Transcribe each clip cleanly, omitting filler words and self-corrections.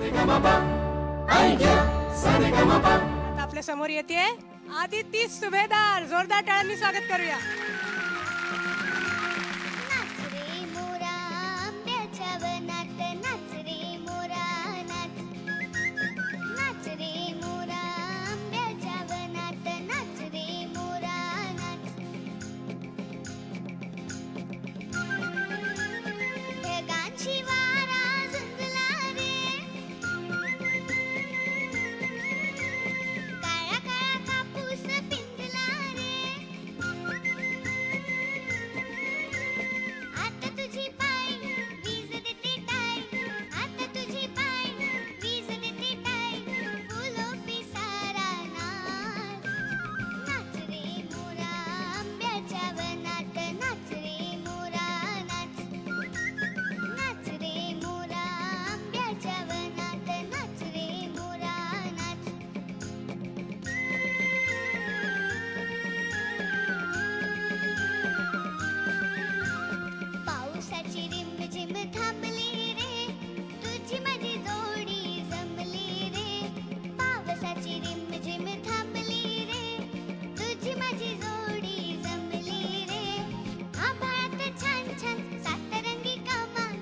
आता आपल्या समोर येते आदिती सुभेदार. जोरदार टाळ्यांनी स्वागत करूया. नाच रे मोरा आंब्याच्या वनात, नाच रे मोरा नाच. नाच रे मोरा आंब्याच्या वनात, नाच रे मोरा नाच. ढगांची वारा झुंजला रे, काळा काळा कापूस पिंजला रे. आता तुझी पाय वीज देते टाय, आता तुझी पाय वीज देते टाय. फुलो पिसारा नाच. नाच रे मोरा आंब्याच्या वनात, नाच रे मोरा नाच. नाच रे मोरा आंब्याच्या वनात, नाच रे मोरा नाच. पावसाची रिमझिम थांबली रे, तुझी माझी जोडी जमली रे. पावसाची रिमझिम थांबली रे, तुझी माझी जोडी जमली रे. आभाळात छान छान सातरंगी कमान,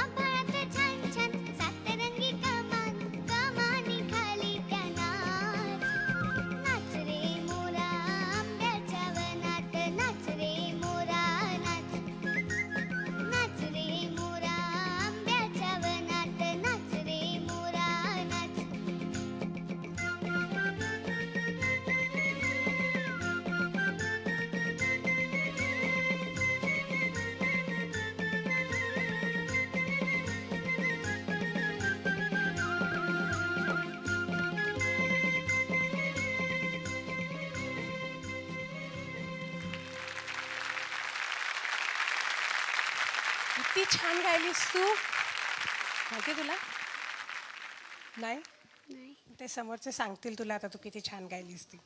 आभाळात छान छान सातरंगी कमान. कमानी खाली त्या नाच. नाच रे मोरा आंब्याच्या वनात, नाच रे मोरा नाच. नाच रे मोरा आंब्याच्या वनात, नाच रे मोरा नाच. किती छान गायलीस तू. माहिती तुला? नाही नाही. ते समोरचे सांगतील तुला आता तू किती छान गायलीस ती.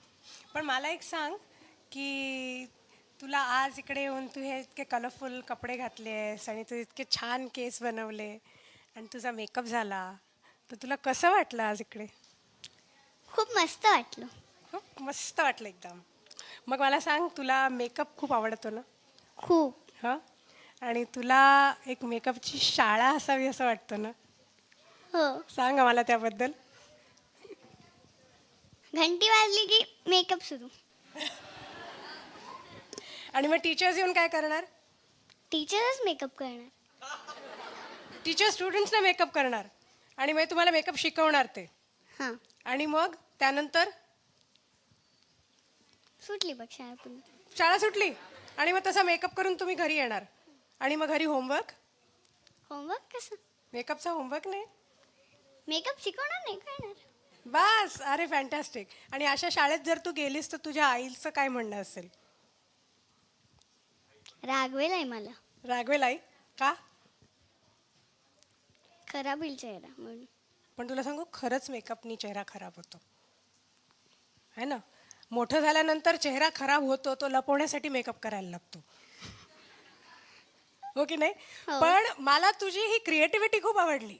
पण मला एक सांग की तुला आज इकडे येऊन तू हे इतके कलरफुल कपडे घातलेस आणि तू इतके छान केस बनवले आणि तुझा मेकअप झाला, तर तुला कसं वाटलं आज इकडे? खूप मस्त वाटलं. खूप मस्त वाटलं एकदम. मग मला सांग, तुला मेकअप खूप आवडतो ना? खूप. हां. आणि तुला एक मेकअपची शाळा असावी असं वाटतं ना? हो. सांग आम्हाला त्याबद्दल. घंटी वाजली की मेकअप सुरू. आणि मग टीचर्स येऊन काय करणार? टीचरच मेकअप करणार. टीचर स्टुडंट्सना मेकअप करणार आणि मग तुम्हाला मेकअप शिकवणार ते. हां. आणि मग त्यानंतर सुटली बघ शाळा पुन्हा. शाळा सुटली आणि मग तसा मेकअप करून तुम्ही घरी येणार आणि मग घरी होमवर्क. होमवर्क कसं? मेकअपचा होमवर्क नाही. मेकअप शिकवणार नाही करणार. बस. अरे फॅन्टॅस्टिक. आणि अशा शाळेत जर तू गेलीस तर तुझ्या आईचं काय म्हणणं असेल? रागवेल आहे मला. रागवेल आई का? खराब होईल चेहरा म्हणून. पण तुला सांगू, खरंच मेकअपनी चेहरा खराब होतो है ना. मोठं झाल्यानंतर चेहरा खराब होतो, तो लपवण्यासाठी मेकअप करायला लागतो, हो की नाही? हो. पण मला तुझी ही क्रिएटिव्हिटी खूप आवडली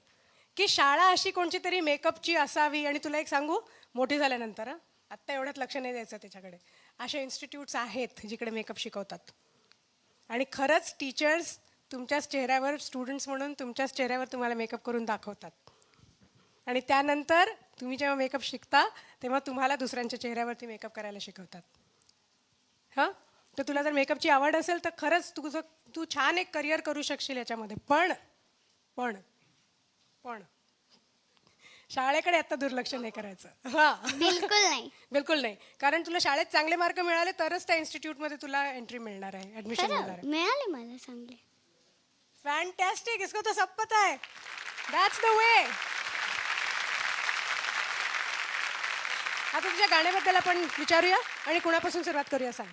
की शाळा अशी कोणची तरी मेकअपची असावी. आणि तुला एक सांगू, मोठी झाल्यानंतर आत्ता एवढ्यात लक्ष नाही द्यायचं त्याच्याकडे, असे इन्स्टिट्यूट्स आहेत जिकडे मेकअप शिकवतात. आणि खरंच टीचर्स तुमच्याच चेहऱ्यावर, स्टुडंट्स म्हणून तुमच्याच चेहऱ्यावर तुम्हाला मेकअप करून दाखवतात. आणि त्यानंतर तुम्ही जेव्हा मेकअप शिकता तेव्हा तुम्हाला दुसऱ्यांच्या चेहऱ्यावरती मेकअप करायला शिकवतात. हां. तर तुला जर मेकअपची आवड असेल तर खरंच तू छान एक करिअर करू शकशील याच्यामध्ये. पण पण पण शाळेकडे आता दुर्लक्ष नाही करायचं. हां. बिलकुल नाही. बिलकुल नाही. कारण तुला शाळेत चांगले मार्क मिळाले तरच त्या इन्स्टिट्यूटमध्ये तुला एंट्री मिळणार आहे, ॲडमिशन मिळणार खरं आहे. मिळाले मला चांगले. फॅन्टॅस्टिक. इसको तो सब पता है. That's the way. आता तुझ्या गाण्याबद्दल आपण विचारूया आणि कुणापासून सुरुवात करूया सांग.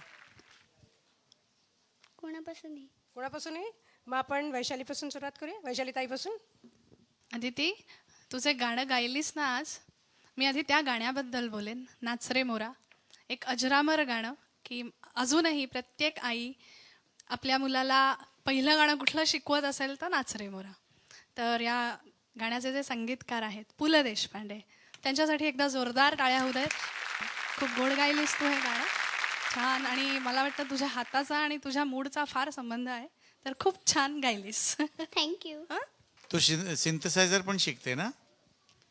कोणापासून नाही. कोणापासून आहे? मग आपण वैशालीपासून सुरुवात करूया. वैशाली ताईपासून. अदिती, तुझे गाणं गायलीस ना आज, मी आधी त्या गाण्याबद्दल बोलेन. नाच रे मोरा, एक अजरामर गाणं की अजूनही प्रत्येक आई आपल्या मुलाला पहिलं गाणं कुठलं शिकवत असेल तर नाच रे मोरा. तर या गाण्याचे जे संगीतकार आहेत पु ल देशपांडे, त्यांच्यासाठी एकदा जोरदार टाळ्या होऊ देत. खूप गोड गायलीस तू हे गाणं, छान. आणि मला वाटतं तुझ्या हाताचा आणि तुझ्या मूडचा फार संबंध आहे, तर खूप छान गायलीस. थँक्यू. तू सिंथसायझर पण शिकते ना?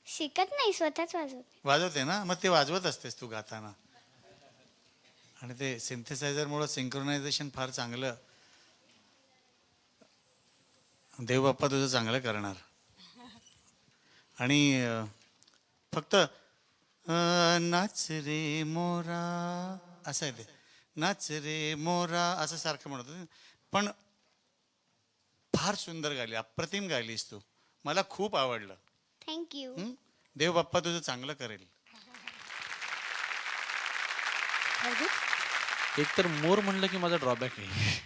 शिकत नाही, स्वतःच वाजवते. वाजवते ना, मग ते वाजवत असतेस तू गाताना. आणि ते सिंथेसायझरमुळं सिंक्रोनायझेशन फार चांगलं, देवबाप्पा तुझं चांगलं करणार. आणि फक्त नाच रे मोरा असं आहे ते, नाच रे मोरा असं सारखं म्हणत होते. पण फार सुंदर गायली, अप्रतिम गायलीस तू, मला खूप आवडलं. थँक्यू. देवबाप्पा तुझं चांगलं करेल. एक तर मोर म्हणलं की माझा ड्रॉबॅक आहे,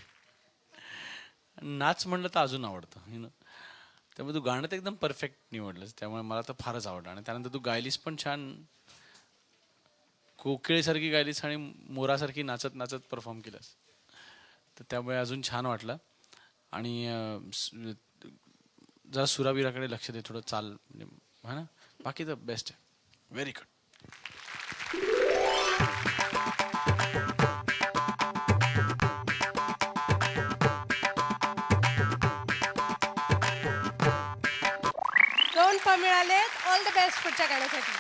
नाच म्हणलं तर अजून आवडतं त्यामुळे तू गाणं तर एकदम परफेक्ट निवडलंस, त्यामुळे मला तर फारच आवडलं. आणि त्यानंतर तू गायलीस पण छान, कोकिळेसारखी गायलीस आणि मोरासारखी नाचत नाचत परफॉर्म केलंस, तर त्यामुळे अजून छान वाटलं. आणि जरा सुराबिराकडे लक्ष दे थोडं, चाल म्हणजे हा ना, बाकी तर बेस्ट आहे. Very good. मिळालेत. ऑल द बेस्ट पुढच्या गाण्यासाठी.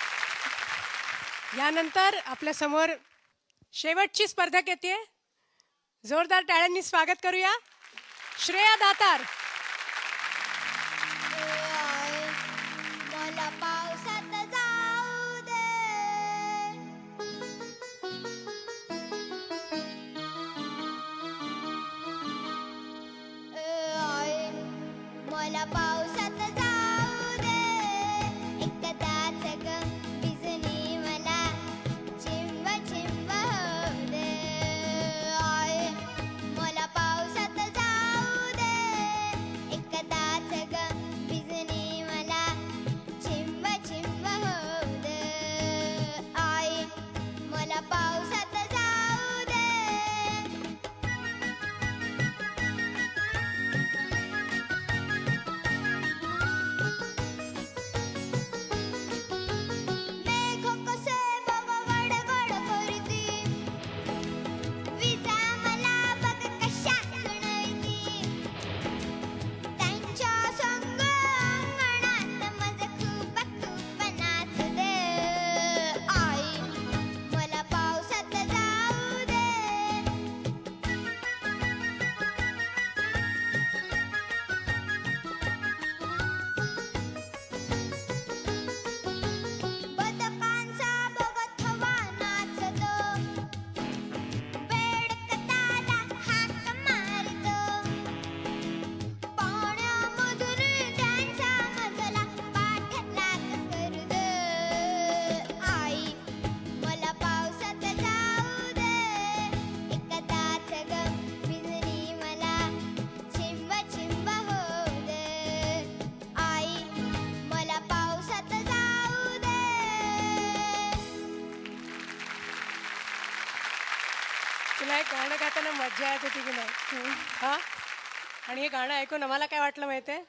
यानंतर आपल्या समोर शेवटची स्पर्धक येते. जोरदार टाळ्यांनी स्वागत करूया. श्रेया दातार. मला पावसात जाऊ दे, मला पावसात जाऊ दे, एकदाच ग भिजली मला चिंब चिंब होऊ दे. मला पावसात जाऊ दे, एकदाच ग भिजली मला चिंब चिंब होऊ दे. मला पावसात जाऊ दे. मेघ कसे बघ गडगड करती, विजा मला बघ कशा कणती, त्यांच्या संग अंगणात मज खूप खूप नाचू दे. मला पावसात जाऊ दे. बदकांचा बघत हवा नाचतो, बेडकताला हाक मारतो, पाण्यामधून त्यांचा मजला पाठलाग करू दे. मला पावसात जाऊ दे, एकदाच ग भिजली मला चिंब चिंब होऊ दे. मला पावसात जाऊ दे. तुला एक गाणं गाताना मज्जा येत होती की नाही? हा. आणि हे गाणं ऐकून आम्हाला काय वाटलं माहितीये?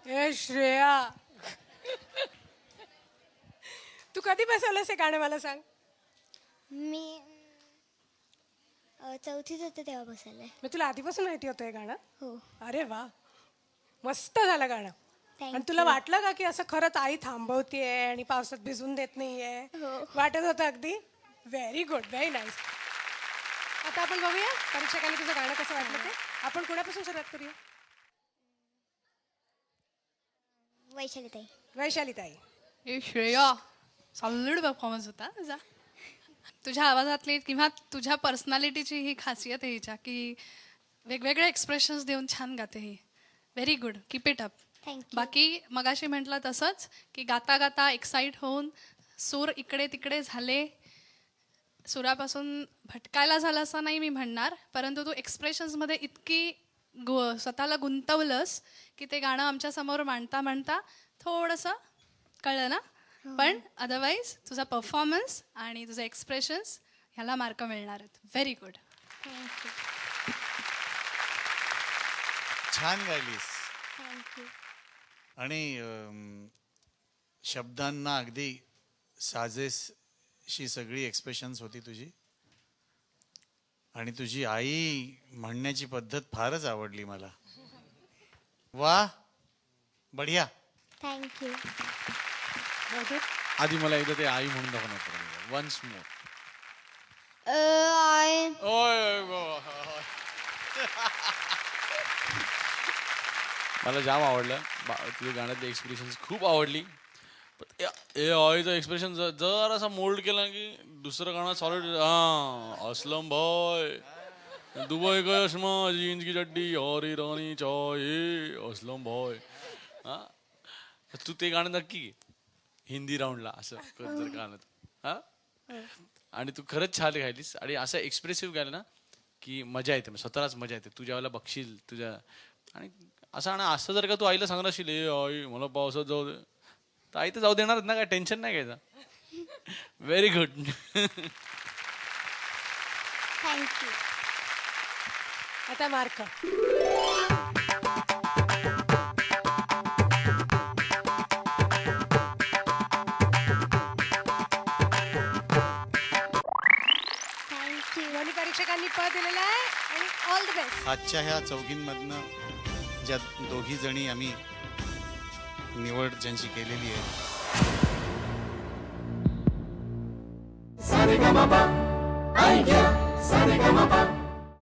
ए श्रेया, तू कधी बसवलंस हे गाणं मला सांग. मी चौथीत होते तेव्हा बसवलंय. मी तुला आधीपासून माहिती होतं हे गाणं? हो. अरे वा, मस्त झालं गाणं. Thank आणि तुला वाटलं का की असं खरंच आई थांबवतीये आणि पावसात भिजून देत नाहीये? हो. वाटत होतं अगदी. Very good, very nice. आता आपण बघूया परीक्षकांनी तुझं गाणं कसं वाटलं ते. आपण कुणापासून सुरुवात करूया? वैशाली ताई. वैशाली ताई. ए श्रेया, सॉलिड परफॉर्मन्स होता तुझा. तुझ्या आवाजातली किंवा तुझ्या पर्सनॅलिटीची ही खासियत आहे हिच्या, की वेगवेगळे एक्सप्रेशन्स देऊन छान गाते ही. Very good, keep it up. Thank you. बाकी मगाशी म्हटलं तसंच की गाता गाता एक्साइट होऊन सूर इकडे तिकडे झाले, सुरापासून भटकायला झालं असं नाही मी म्हणणार, परंतु तू एक्सप्रेशन्समध्ये इतकी स्वतःला गुंतवलंस की ते गाणं आमच्या समोर मांडता मांडता थोडंसं कळलं ना. पण अदरवाईज तुझा परफॉर्मन्स आणि तुझे एक्सप्रेशन्स ह्याला मार्क मिळणार आहेत. Very good. थँक्यू. छान गायलीस. थँक्यू. आणि शब्दांना अगदी साजेशी सगळी एक्सप्रेशन्स होती तुझी. आणि तुझी आई म्हणण्याची पद्धत फारच आवडली मला. वा, बढिया. थँक्यू. आधी मला एकदा ते आई म्हणून दाखवणार पडेल. Once more. आय मला जाम आवडलं तुझ्या गाण्यातले एक्सप्रेशन खूप आवडली. पण ए आईचं एक्सप्रेशन जर असं मोल्ड केलं की दुसरं गाणं सॉलिड. हा, असलम भाई दुबई का चष्मा जीन्स की चड्डी और रानी चाहे असलम भाई. हा, तू ते गाणं नक्की घे हिंदी राऊंडला असं कर जर गाणं. हा, आणि तू खरंच छान गायलीस आणि असं एक्सप्रेसिव्ह गायलं ना की मजा येते. स्वतःलाच मजा येते. तू ज्यावेळेला बघशील तुझ्या आणि असं जर का तू आईला सांगणार असेल ए आई मला पावसात जाऊ दे, तर आई तर जाऊ देणार ना, काय टेन्शन नाही घ्यायचं. Very good. थँक्यू. आता मार्क. थँक्यू. दोन्ही परीक्षकांनी प दिलेला आहे आणि ऑल द बेस्ट. आजच्या ह्या चौघींमधनं ज्या दोघी जणी आम्ही निवड ज्यांची केलेली आहे, Sa re ga ma pa, ay yeah. Sa re ga ma pa,